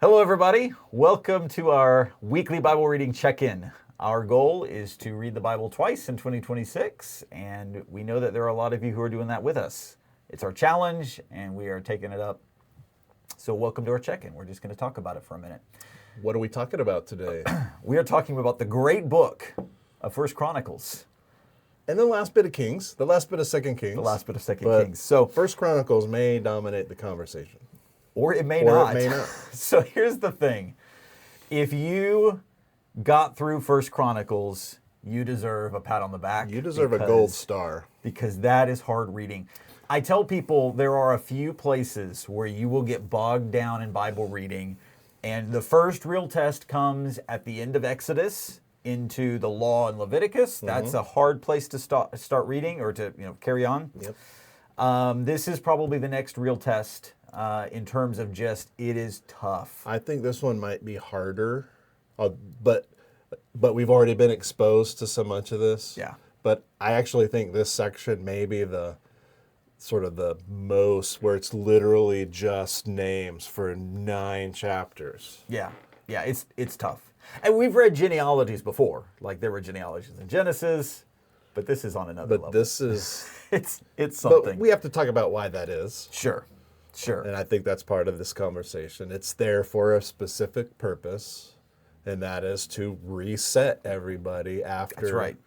Hello, everybody. Welcome to our weekly Bible reading check-in. Our goal is to read the Bible twice in 2026, and we know that there are a lot of you who are doing that with us. It's our challenge, and we are taking it up. So welcome to our check-in. We're just going to talk about it for a minute. What are we talking about today? We are talking about the great book of First Chronicles. And the last bit of Kings, the last bit of Second Kings. The last bit of Second But Kings. So, First Chronicles may dominate the conversation. or it may Or not. it may not. So here's the thing. If you got through First Chronicles, you deserve a pat on the back. You deserve a gold star. Because that is hard reading. I tell people there are a few places where you will get bogged down in Bible reading, and the first real test comes at the end of Exodus into the Law and Leviticus. That's a hard place to start reading or to carry on. Yep. This is probably the next real test in terms of just it is tough. I think this one might be harder, but we've already been exposed to so much of this. Yeah. But I actually think this section may be the sort of the most where it's literally just names for 9 chapters. Yeah, it's tough. And we've read genealogies before, like there were genealogies in Genesis, but this is on another level. But this is... it's something. But we have to talk about why that is. Sure. And I think that's part of this conversation. It's there for a specific purpose, and that is to reset everybody after... That's right.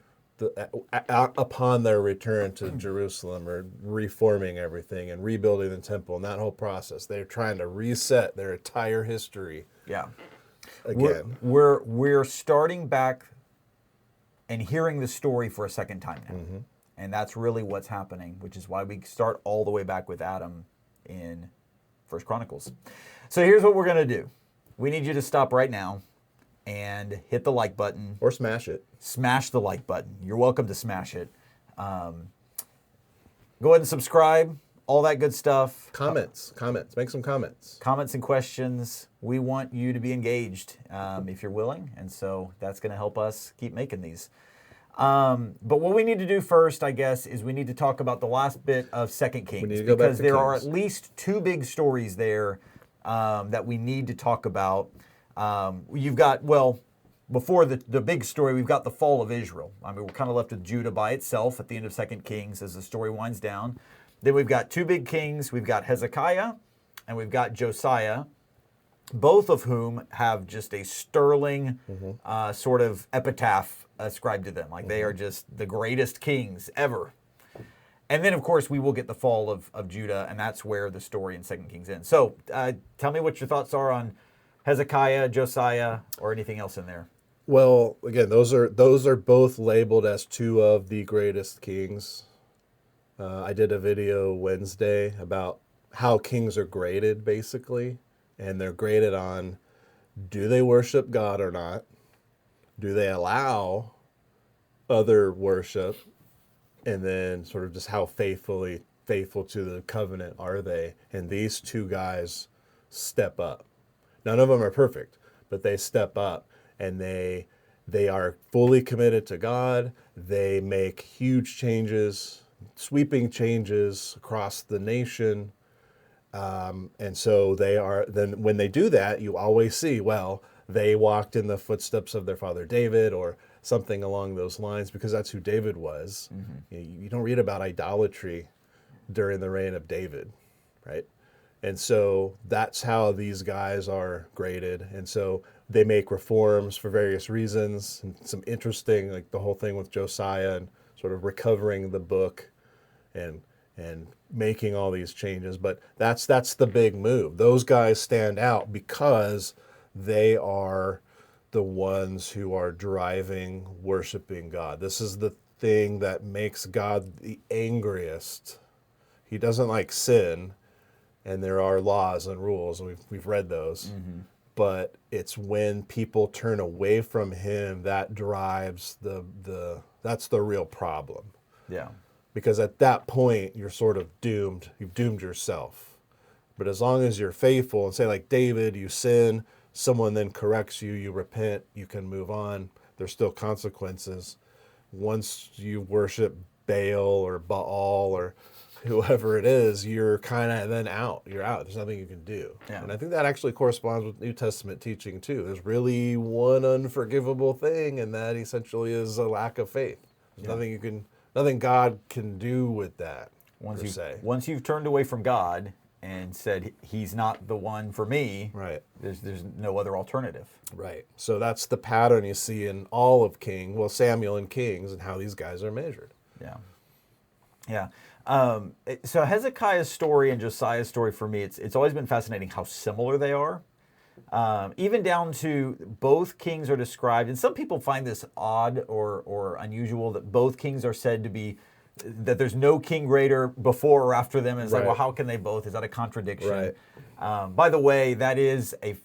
Upon their return to Jerusalem, or reforming everything and rebuilding the temple and that whole process. They're trying to reset their entire history. Yeah. Again. We're starting back and hearing the story for a second time now. And that's really what's happening, which is why we start all the way back with Adam in First Chronicles. So here's what we're going to do. We need you to stop right now and hit the like button. Or smash it. Smash the like button. You're welcome to smash it. Go ahead and subscribe, all that good stuff. Comments. Make some comments. Comments and questions. We want you to be engaged if you're willing. And so that's going to help us keep making these. But what we need to do first, I guess, is we need to talk about the last bit of Second Kings. We need to go back to there are Kings. at least 2 big stories there that we need to talk about. You've got, before the big story, we've got the fall of Israel. I mean, we're kind of left with Judah by itself at the end of 2 Kings as the story winds down. Then we've got 2 big kings. We've got Hezekiah and we've got Josiah, both of whom have just a sterling sort of epitaph ascribed to them. Like they are just the greatest kings ever. And then, of course, we will get the fall of Judah, and that's where the story in 2 Kings ends. So tell me what your thoughts are on Hezekiah, Josiah, or anything else in there. Well, again, those are both labeled as 2 of the greatest kings. I did a video Wednesday about how kings are graded, basically. And they're graded on, do they worship God or not? Do they allow other worship? And then sort of just how faithful to the covenant are they? And these 2 guys step up. None of them are perfect, but they step up and they are fully committed to God. They make huge changes, sweeping changes across the nation. And so then when they do that, you always see, they walked in the footsteps of their father David or something along those lines, because that's who David was. You don't read about idolatry during the reign of David, right? And so that's how these guys are graded. And so they make reforms for various reasons, and some interesting, like the whole thing with Josiah and sort of recovering the book and making all these changes. But that's the big move. Those guys stand out because they are the ones who are driving, worshiping God. This is the thing that makes God the angriest. He doesn't like sin, and there are laws and rules, and we've read those. But it's when people turn away from him that drives that's the real problem. Yeah. Because at that point, you're sort of doomed. You've doomed yourself. But as long as you're faithful and say, like David, you sin, someone then corrects you, you repent, you can move on. There's still consequences. Once you worship Baal or Baal or whoever it is, you're kind of then out. You're out. There's nothing you can do. Yeah. And I think that actually corresponds with New Testament teaching too. There's really one unforgivable thing, and that essentially is a lack of faith. There's nothing God can do with that. Once you've turned away from God and said he's not the one for me, Right. there's no other alternative. Right. So that's the pattern you see in all of Samuel and Kings, and how these guys are measured. Yeah. Yeah. So Hezekiah's story and Josiah's story, for me, it's always been fascinating how similar they are. Even down to both kings are described, and some people find this odd or unusual that both kings are said to be, that there's no king greater before or after them. And it's like, well, how can they both? Is that a contradiction? Right. By the way, that is a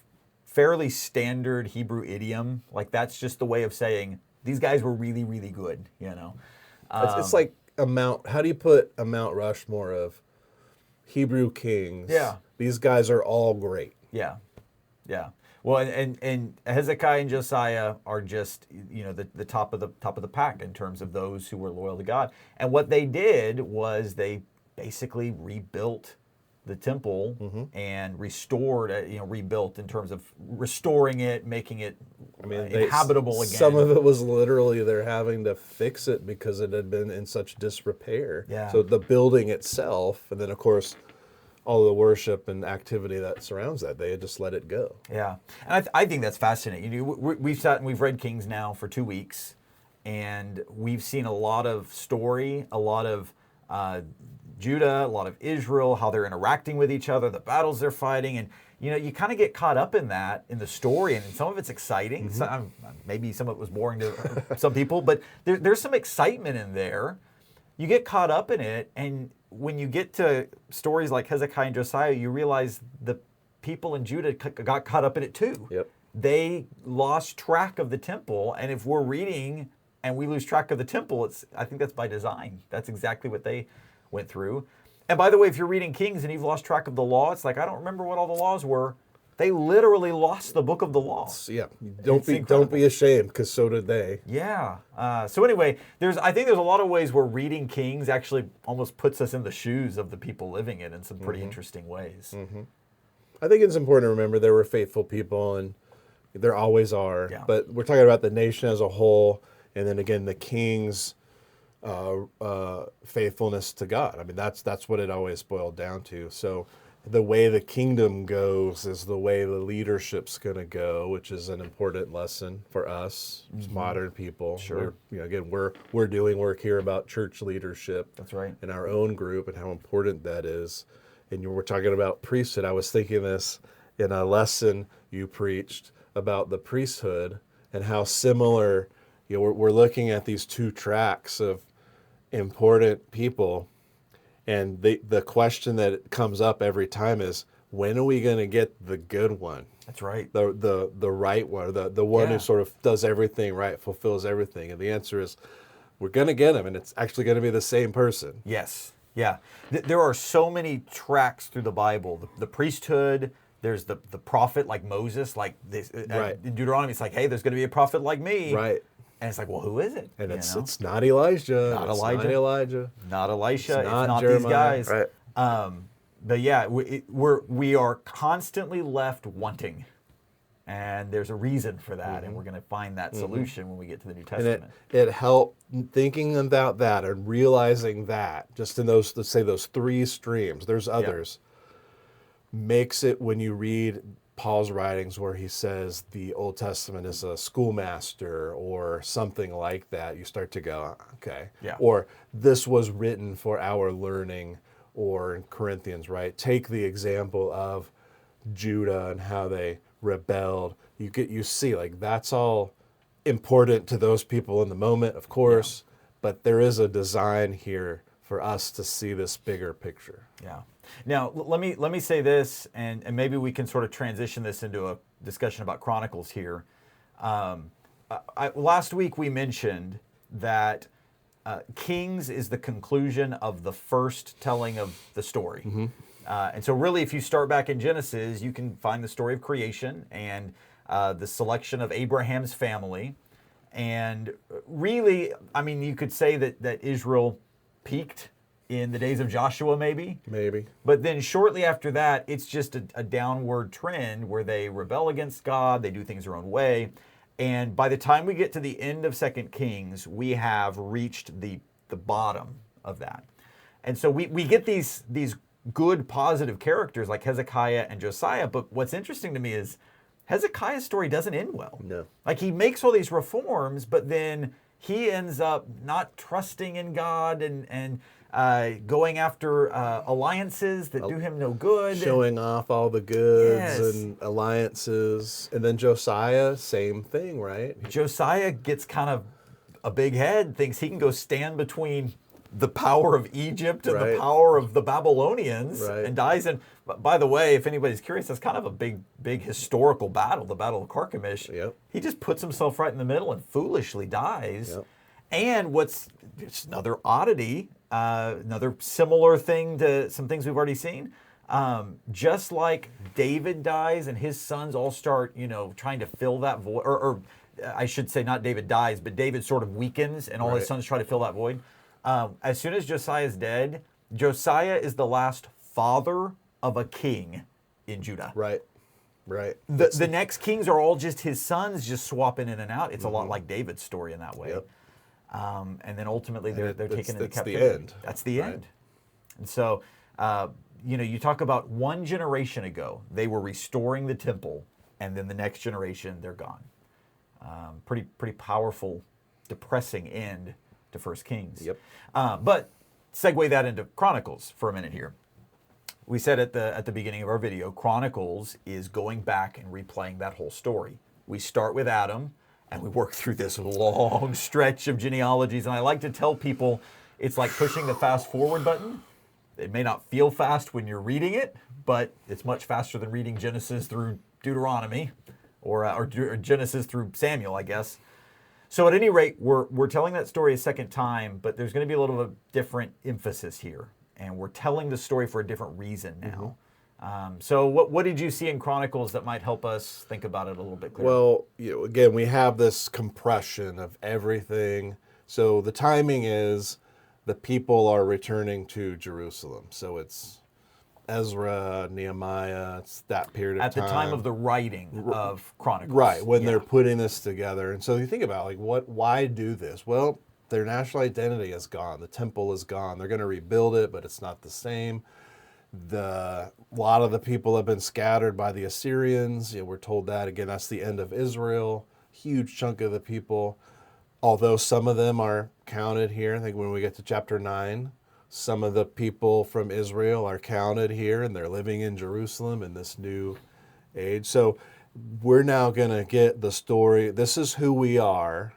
fairly standard Hebrew idiom. Like, that's just the way of saying these guys were really, really good, you know? It's like how do you put a Mount Rushmore of Hebrew kings? Yeah. These guys are all great. Yeah. Yeah. Well, and Hezekiah and Josiah are just, the top of the pack in terms of those who were loyal to God. And what they did was they basically rebuilt the temple and restored, rebuilt in terms of restoring it, making it inhabitable again. Some of it was literally they're having to fix it because it had been in such disrepair. Yeah. So the building itself, and then of course all the worship and activity that surrounds that, they had just let it go. Yeah, and I think that's fascinating. We've sat and we've read Kings now for 2 weeks, and we've seen a lot of story, a lot of Judah, a lot of Israel, how they're interacting with each other, the battles they're fighting, and you kind of get caught up in that, in the story, and some of it's exciting. Maybe some of it was boring to some people, but there's some excitement in there. You get caught up in it, and when you get to stories like Hezekiah and Josiah, you realize the people in Judah got caught up in it too. Yep. They lost track of the temple, and if we're reading and we lose track of the temple, I think that's by design. That's exactly what they went through. And by the way, if you're reading Kings and you've lost track of the law, it's like, I don't remember what all the laws were. They literally lost the book of the law. Yeah, don't be ashamed, because so did they. Yeah. So anyway, I think there's a lot of ways where reading Kings actually almost puts us in the shoes of the people living it in some pretty interesting ways. I think it's important to remember there were faithful people, and there always are. Yeah. But we're talking about the nation as a whole, and then again the king's faithfulness to God. I mean, that's what it always boiled down to. So the way the kingdom goes is the way the leadership's going to go, which is an important lesson for us as modern people. Sure. We're doing work here about church leadership. That's right. In our own group, and how important that is. And you were talking about priesthood. I was thinking this in a lesson you preached about the priesthood and how similar. We're looking at these two tracks of important people. And the question that comes up every time is, when are we going to get the good one? That's right. The right one, the one who sort of does everything right, fulfills everything. And the answer is, we're going to get him, and it's actually going to be the same person. Yes. Yeah. There are so many tracks through the Bible. The priesthood, there's the prophet like Moses, like this, Right. in Deuteronomy, it's like, hey, there's going to be a prophet like me. Right. And it's like, well, who is it? And it's not Elijah. Not it's Elijah. Not Elijah. Not Elisha. It's not Jeremiah. these guys. Right. But yeah, we are constantly left wanting. And there's a reason for that. And we're going to find that solution when we get to the New Testament. And it helped thinking about that and realizing that, just in those, let's say those three streams, there's others, makes it, when you read Paul's writings where he says the Old Testament is a schoolmaster or something like that, you start to go, okay. Yeah. Or this was written for our learning, or in Corinthians, right? Take the example of Judah and how they rebelled. You see, like, that's all important to those people in the moment, of course, but there is a design here for us to see this bigger picture. Yeah. Now, let me say this, and maybe we can sort of transition this into a discussion about Chronicles here. Last week we mentioned that Kings is the conclusion of the first telling of the story. And so really, if you start back in Genesis, you can find the story of creation and the selection of Abraham's family. And really, I mean, you could say that Israel peaked in the days of Joshua, maybe. Maybe. But then shortly after that, it's just a downward trend where they rebel against God, they do things their own way. And by the time we get to the end of 2 Kings, we have reached the bottom of that. And so we get these good, positive characters like Hezekiah and Josiah. But what's interesting to me is Hezekiah's story doesn't end well. No. Like, he makes all these reforms, but then he ends up not trusting in God and going after alliances that do him no good. Showing off all the goods Yes. and alliances. And then Josiah, same thing, right? Josiah gets kind of a big head, thinks he can go stand between the power of Egypt and the Right. power of the Babylonians, Right. and dies. And by the way, if anybody's curious, that's kind of a big historical battle, the Battle of Carchemish. Yep. He just puts himself right in the middle and foolishly dies. Yep. And it's another oddity, another similar thing to some things we've already seen. Just like David dies and his sons all start, trying to fill that void, or I should say not David dies, but David sort of weakens and all his Right. sons try to fill that void. As soon as Josiah is dead, Josiah is the last father of a king in Judah. Right. Right. The next kings are all just his sons, just swapping in and out. It's a lot like David's story in that way. Yep. And then ultimately they're taken into that's the captivity. end. That's the Right. end. And so, you talk about one generation ago, they were restoring the temple, and then the next generation, they're gone. Pretty powerful, depressing end to 1 Kings. Yep. But segue that into Chronicles for a minute here. We said at the beginning of our video, Chronicles is going back and replaying that whole story. We start with Adam, and we work through this long stretch of genealogies. And I like to tell people it's like pushing the fast forward button. It may not feel fast when you're reading it, but it's much faster than reading Genesis through Deuteronomy, or Genesis through Samuel, I guess. So at any rate, we're telling that story a second time, but there's going to be a little bit of different emphasis here. And we're telling the story for a different reason now. So what did you see in Chronicles that might help us think about it a little bit clearer? Well, again, we have this compression of everything. So the timing is the people are returning to Jerusalem. So it's Ezra, Nehemiah, it's that period of at time. the time of the writing of Chronicles. Right, when Yeah. they're putting this together. And so you think about, why do this? Well, their national identity is gone. The temple is gone. They're going to rebuild it, but it's not the same. A lot of the people have been scattered by the Assyrians. We're told that. Again, that's the end of Israel. Huge chunk of the people. Although some of them are counted here. I think when we get to chapter 9, some of the people from Israel are counted here, and they're living in Jerusalem in this new age. So we're now going to get the story. This is who we are.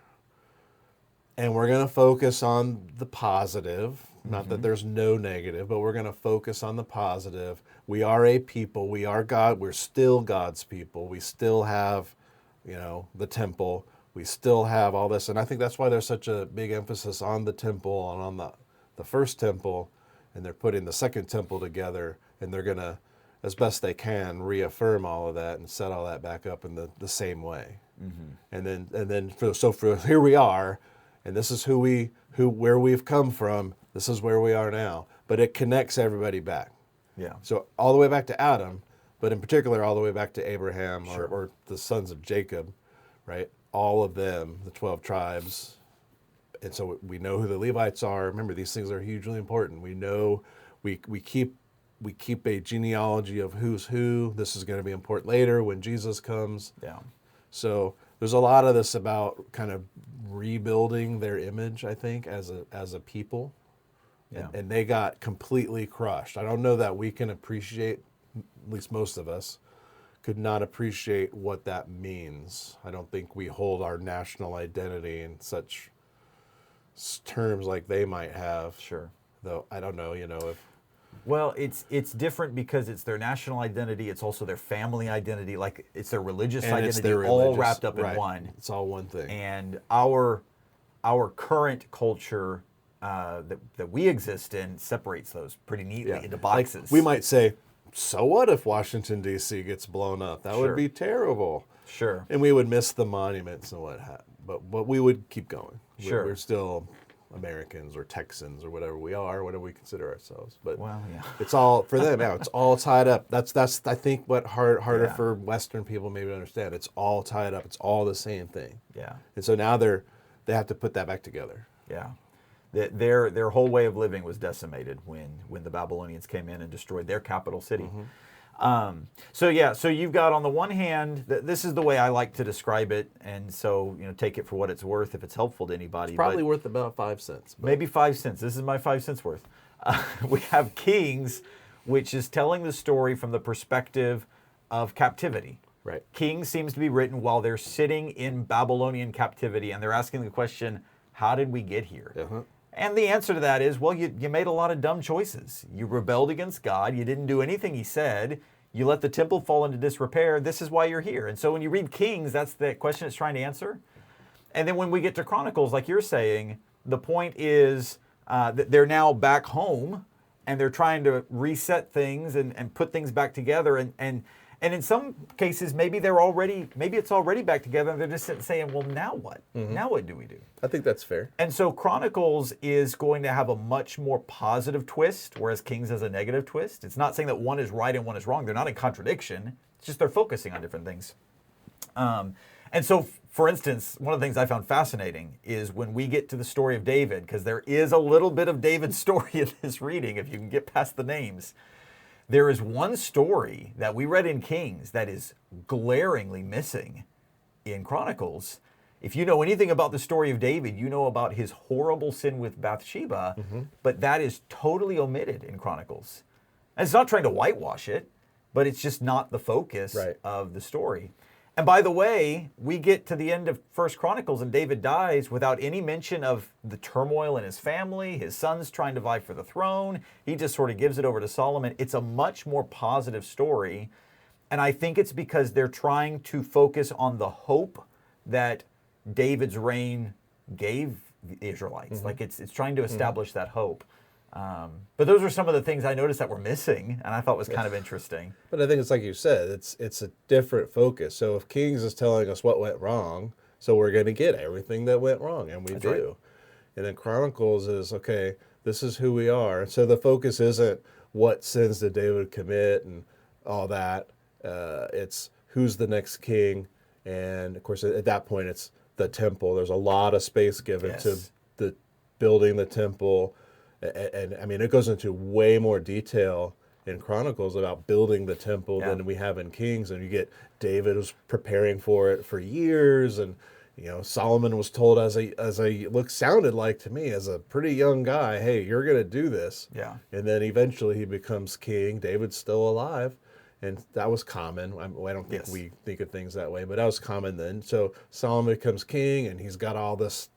And we're going to focus on the positive. Not that there's no negative, but we're going to focus on the positive. We are a people. We are God. We're still God's people. We still have, the temple. We still have all this. And I think that's why there's such a big emphasis on the temple and on the first temple. And they're putting the second temple together. And they're going to, as best they can, reaffirm all of that and set all that back up in the same way. And then for here we are. And this is where we've come from. This is where we are now. But it connects everybody back. Yeah. So all the way back to Adam, but in particular all the way back to Abraham or the sons of Jacob, right? All of them, the 12 tribes. And so we know who the Levites are. Remember, these things are hugely important. We know we keep a genealogy of who's who. This is going to be important later when Jesus comes. Yeah. So there's a lot of this about kind of rebuilding their image, I think, as a people. Yeah. And they got completely crushed. I don't know that we can appreciate, at least most of us, could not appreciate what that means. I don't think we hold our national identity in such terms like they might have. Sure. Though I don't know, if... Well, it's different because it's their national identity. It's also their family identity. Like, it's their religious And identity, it's their all religious, wrapped up in right. one. It's all one thing. And our current culture that we exist in separates those pretty neatly into boxes. Like, we might say, so what if Washington, D.C. gets blown up? That Sure. would be terrible. Sure. And we would miss the monuments and what have. But we would keep going. Sure. We're still Americans or Texans or whatever we consider ourselves. But Well, yeah. it's all for them. Yeah, it's all tied up. That's I think what harder Yeah. for Western people maybe to understand. It's all tied up. It's all the same thing. Yeah. And so now they have to put that back together. Yeah. Their whole way of living was decimated when the Babylonians came in and destroyed their capital city. So you've got, on the one hand, this is the way I like to describe it, and so take it for what it's worth if it's helpful to anybody. Probably worth about 5 cents. But. Maybe 5 cents. This is my 5 cents worth. We have Kings, which is telling the story from the perspective of captivity. Right. Kings seems to be written while they're sitting in Babylonian captivity, and they're asking the question, how did we get here? Uh-huh. And the answer to that is, well, you made a lot of dumb choices. You rebelled against God. You didn't do anything he said. You let the temple fall into disrepair. This is why you're here. And so when you read Kings, that's the question it's trying to answer. And then when we get to Chronicles, like you're saying, the point is that they're now back home, and they're trying to reset things and put things back together. And in some cases, maybe it's already back together, and they're just saying, well, now what? Now what do we do? I think that's fair. And so Chronicles is going to have a much more positive twist, whereas Kings has a negative twist. It's not saying that one is right and one is wrong. They're not in contradiction. It's just they're focusing on different things. And so, for instance, one of the things I found fascinating is when we get to the story of David, because there is a little bit of David's story in this reading, if you can get past the names. There is one story that we read in Kings that is glaringly missing in Chronicles. If you know anything about the story of David, you know about his horrible sin with Bathsheba, but that is totally omitted in Chronicles. And it's not trying to whitewash it, but it's just not the focus of the story. And by the way, we get to the end of 1 Chronicles and David dies without any mention of the turmoil in his family, his sons trying to vie for the throne. He just sort of gives it over to Solomon. It's a much more positive story. And I think it's because they're trying to focus on the hope that David's reign gave the Israelites. Like it's trying to establish that hope. But those are some of the things I noticed that were missing, and I thought was kind of interesting. But I think it's like you said, it's a different focus. So if Kings is telling us what went wrong, so we're going to get everything that went wrong, and we do. Right. And then Chronicles is, okay, this is who we are. And so the focus isn't what sins did David commit and all that. It's who's the next king. And, of course, at that point, it's the temple. There's a lot of space given to the building the temple. And I mean, it goes into way more detail in Chronicles about building the temple than we have in Kings. And you get David was preparing for it for years. And, Solomon was told sounded like to me as a pretty young guy, hey, you're going to do this. Yeah. And then eventually he becomes king. David's still alive. And that was common. I don't think we think of things that way, but that was common then. So Solomon becomes king, and he's got all this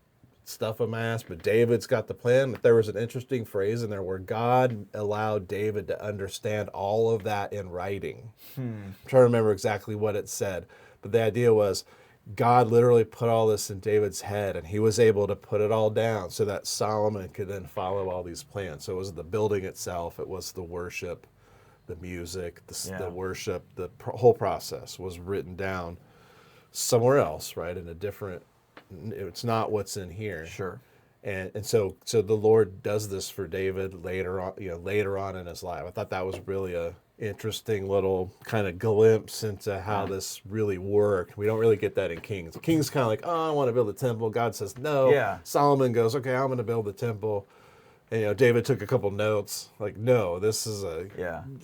stuff amassed, but David's got the plan. But there was an interesting phrase in there where God allowed David to understand all of that in writing. I'm trying to remember exactly what it said, but the idea was God literally put all this in David's head, and he was able to put it all down so that Solomon could then follow all these plans. So it was the building itself, it was the worship, the music, the worship, the whole process was written down somewhere else, right? In a different, it's not what's in here. Sure. And so the Lord does this for David later on in his life. I thought that was really a interesting little kind of glimpse into how this really worked. We don't really get that in Kings. Kings kind of like, oh, I want to build a temple. God says no. Yeah. Solomon goes, okay, I'm going to build the temple. And, David took a couple notes. Like, no, this is a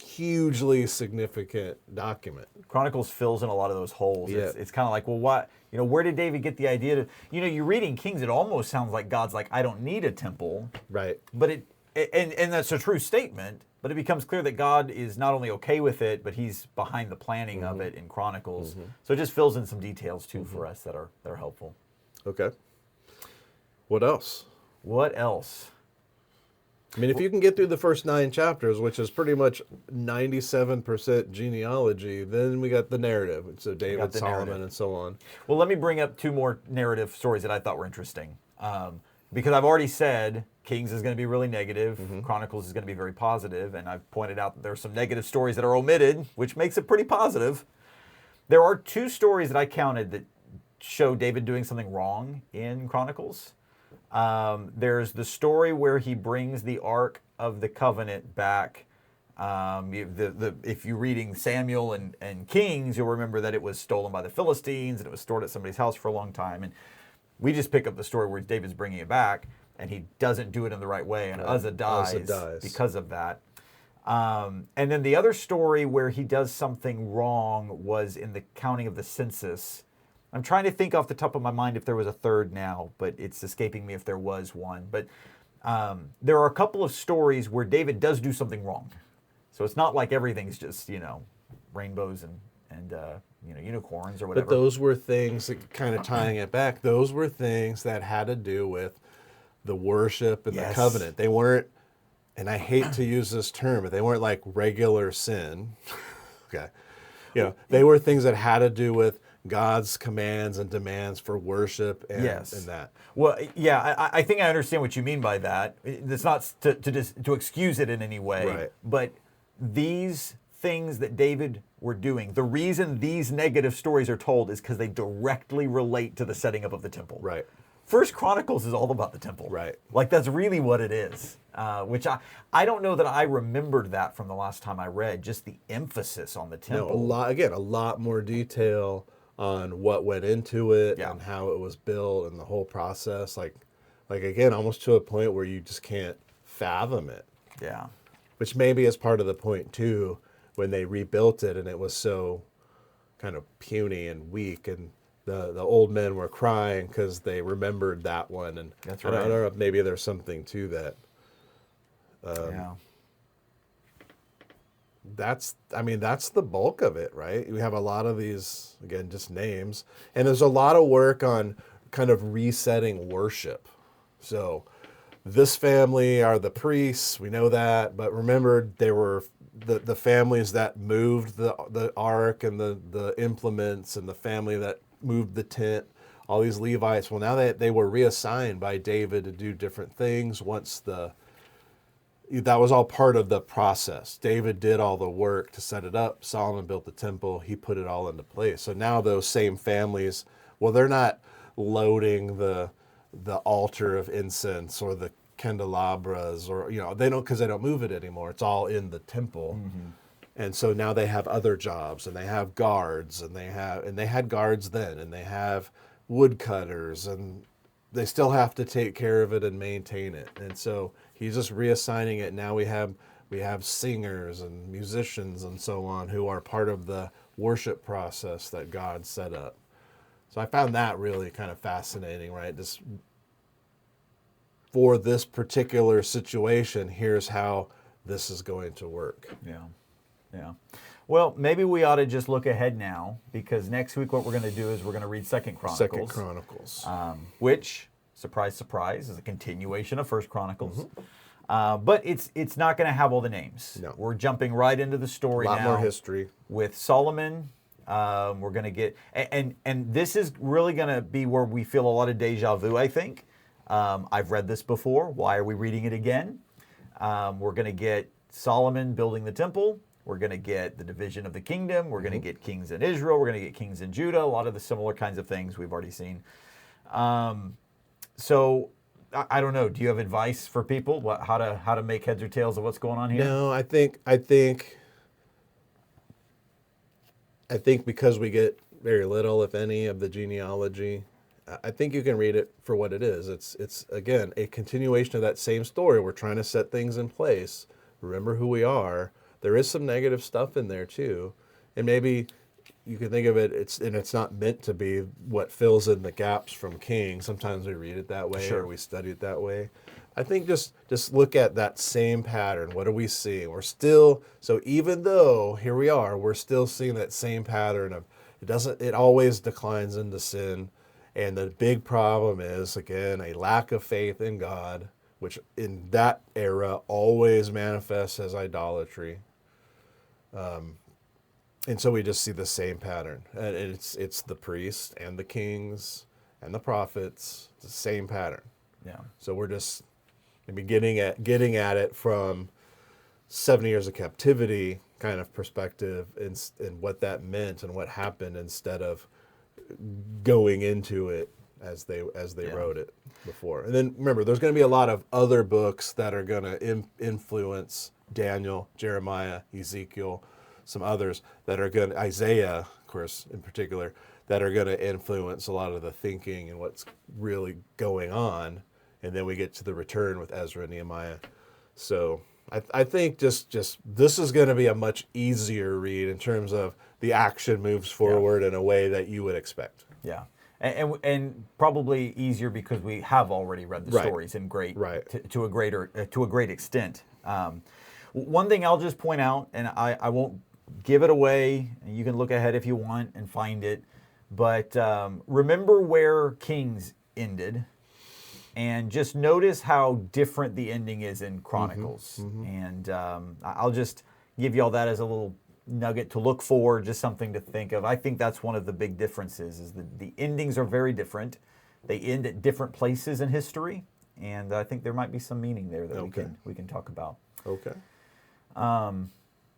hugely significant document. Chronicles fills in a lot of those holes. Yeah. It's kind of like, well, what, where did David get the idea to, you're reading Kings, it almost sounds like God's like, I don't need a temple. Right. But and that's a true statement, but it becomes clear that God is not only okay with it, but he's behind the planning of it in Chronicles. So it just fills in some details too for us that are helpful. Okay. What else? What else? I mean, if you can get through the first 9 chapters, which is pretty much 97% genealogy, then we got the narrative. So David, Solomon, and so on. Well, let me bring up 2 more narrative stories that I thought were interesting. Because I've already said Kings is going to be really negative, Chronicles is going to be very positive, and I've pointed out that there are some negative stories that are omitted, which makes it pretty positive. There are 2 stories that I counted that show David doing something wrong in Chronicles. There's the story where he brings the Ark of the Covenant back. If you're reading Samuel and Kings, you'll remember that it was stolen by the Philistines and it was stored at somebody's house for a long time. And we just pick up the story where David's bringing it back, and he doesn't do it in the right way, and Uzzah dies because of that. And then the other story where he does something wrong was in the counting of the census. I'm trying to think off the top of my mind if there was a third now, but it's escaping me if there was one. But there are a couple of stories where David does do something wrong. So it's not like everything's just, rainbows and unicorns or whatever. But those were things, that kind of tying it back, those were things that had to do with the worship and the covenant. They weren't, and I hate to use this term, but they weren't like regular sin. Okay. They were things that had to do with God's commands and demands for worship and that. Well, yeah, I think I understand what you mean by that. It's not to excuse it in any way, right. But these things that David were doing, the reason these negative stories are told is because they directly relate to the setting up of the temple. Right. First Chronicles is all about the temple. Right. Like, that's really what it is, which I don't know that I remembered that from the last time I read, just the emphasis on the temple. No, a lot more detail on what went into it and how it was built and the whole process. Like again, almost to a point where you just can't fathom it. Yeah. Which maybe is part of the point too, when they rebuilt it and it was so kind of puny and weak, and the old men were crying because they remembered that one. And that's right. I don't know if maybe there's something to that. That's the bulk of it, right? We have a lot of these, again, just names, and there's a lot of work on kind of resetting worship. So this family are the priests, we know that, but remember they were the families that moved the ark and the implements, and the family that moved the tent, all these Levites. Well, now they were reassigned by David to do different things once that was all part of the process. David did all the work to set it up. Solomon built the temple. He put it all into place. So now those same families, well, they're not loading the altar of incense or the candelabras, or they don't, because they don't move it anymore. It's all in the temple. Mm-hmm. And so now they have other jobs, and they have guards, and they had guards then, and they have woodcutters, and they still have to take care of it and maintain it. And so he's just reassigning it. Now we have singers and musicians and so on who are part of the worship process that God set up. So I found that really kind of fascinating, right? Just for this particular situation, here's how this is going to work. Yeah. Well, maybe we ought to just look ahead now, because next week what we're going to do is we're going to read Second Chronicles. Which, surprise, surprise, is a continuation of First Chronicles. Mm-hmm. But it's not going to have all the names. No. We're jumping right into the story now. A lot more history. With Solomon. We're going to get... And this is really going to be where we feel a lot of deja vu, I think. I've read this before. Why are we reading it again? We're going to get Solomon building the temple. We're going to get the division of the kingdom. We're going to get kings in Israel. We're going to get kings in Judah. A lot of the similar kinds of things we've already seen. So I don't know. Do you have advice for people? How to make heads or tails of what's going on here? No, I think because we get very little, if any, of the genealogy, I think you can read it for what it is. It's again a continuation of that same story. We're trying to set things in place. Remember who we are. There is some negative stuff in there too, and maybe you can think of it. It's not meant to be what fills in the gaps from Kings. Sometimes we read it that way, or we study it that way. I think just look at that same pattern. What are we seeing? We're still, so even though here we are, we're still seeing that same pattern of it always declines into sin. And the big problem is, again, a lack of faith in God, which in that era always manifests as idolatry. And so we just see the same pattern. And it's the priests and the kings and the prophets. It's the same pattern. Yeah. So we're just maybe getting at it from 70 years of captivity kind of perspective, and what that meant and what happened, instead of going into it as they wrote it before. And then remember, there's going to be a lot of other books that are going to influence Daniel, Jeremiah, Ezekiel, some others that are going to, Isaiah, of course, in particular, that are going to influence a lot of the thinking and what's really going on. And then we get to the return with Ezra and Nehemiah. So I think just this is going to be a much easier read in terms of the action moves forward in a way that you would expect. Yeah. And probably easier because we have already read the stories in to a great extent. One thing I'll just point out, and I won't give it away. You can look ahead if you want and find it. But remember where Kings ended, and just notice how different the ending is in Chronicles. And I'll just give you all that as a little nugget to look for, just something to think of. I think that's one of the big differences, is that the endings are very different. They end at different places in history, and I think there might be some meaning there that we can talk about. Okay.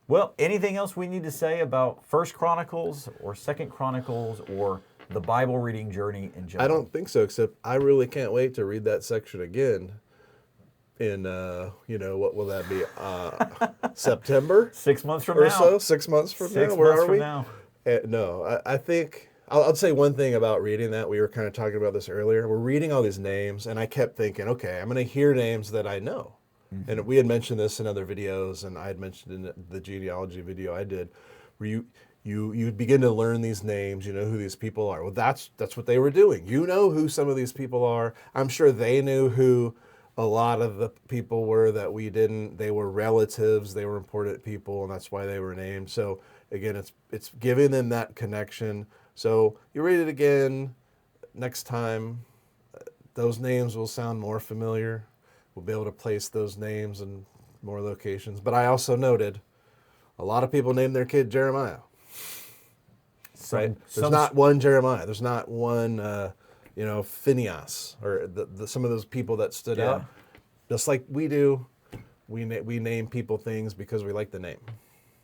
Well, anything else we need to say about First Chronicles or Second Chronicles or the Bible reading journey in general? I don't think so, except I really can't wait to read that section again in, what will that be? September? 6 months from or now. so? 6 months from now? Where are we? Now. No, I think I'll say one thing about reading that. We were kind of talking about this earlier. We're reading all these names, and I kept thinking, okay, I'm going to hear names that I know. And we had mentioned this in other videos, and I had mentioned in the genealogy video I did, where you begin to learn these names, you know who these people are. Well, that's what they were doing. You know who some of these people are. I'm sure they knew who a lot of the people were that we didn't. They were relatives, they were important people, and that's why they were named. So again, it's giving them that connection. So you read it again next time, those names will sound more familiar. We'll be able to place those names in more locations. But I also noted a lot of people named their kid Jeremiah. Right? There's not one Jeremiah. There's not one, Phineas, or some of those people that stood out. Just like we do, we name people things because we like the name.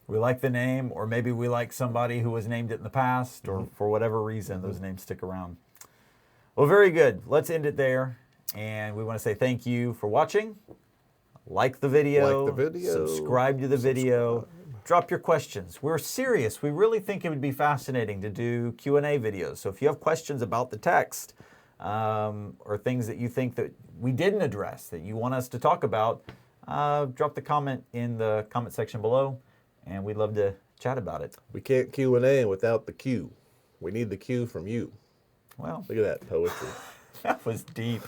We like the name, or maybe we like somebody who was named it in the past, or for whatever reason, those names stick around. Well, very good. Let's end it there. And we want to say thank you for watching. Like the video. Subscribe to the video. Drop your questions. We're serious. We really think it would be fascinating to do Q&A videos. So if you have questions about the text or things that you think that we didn't address that you want us to talk about, drop the comment in the comment section below, and we'd love to chat about it. We can't Q&A without the Q. We need the Q from you. Well, look at that poetry. That was deep.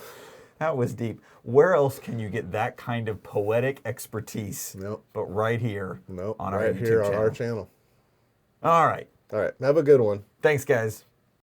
That was deep. Where else can you get that kind of poetic expertise? Nope. But right here on our right YouTube here on channel. our channel. All right. All right. Have a good one. Thanks, guys.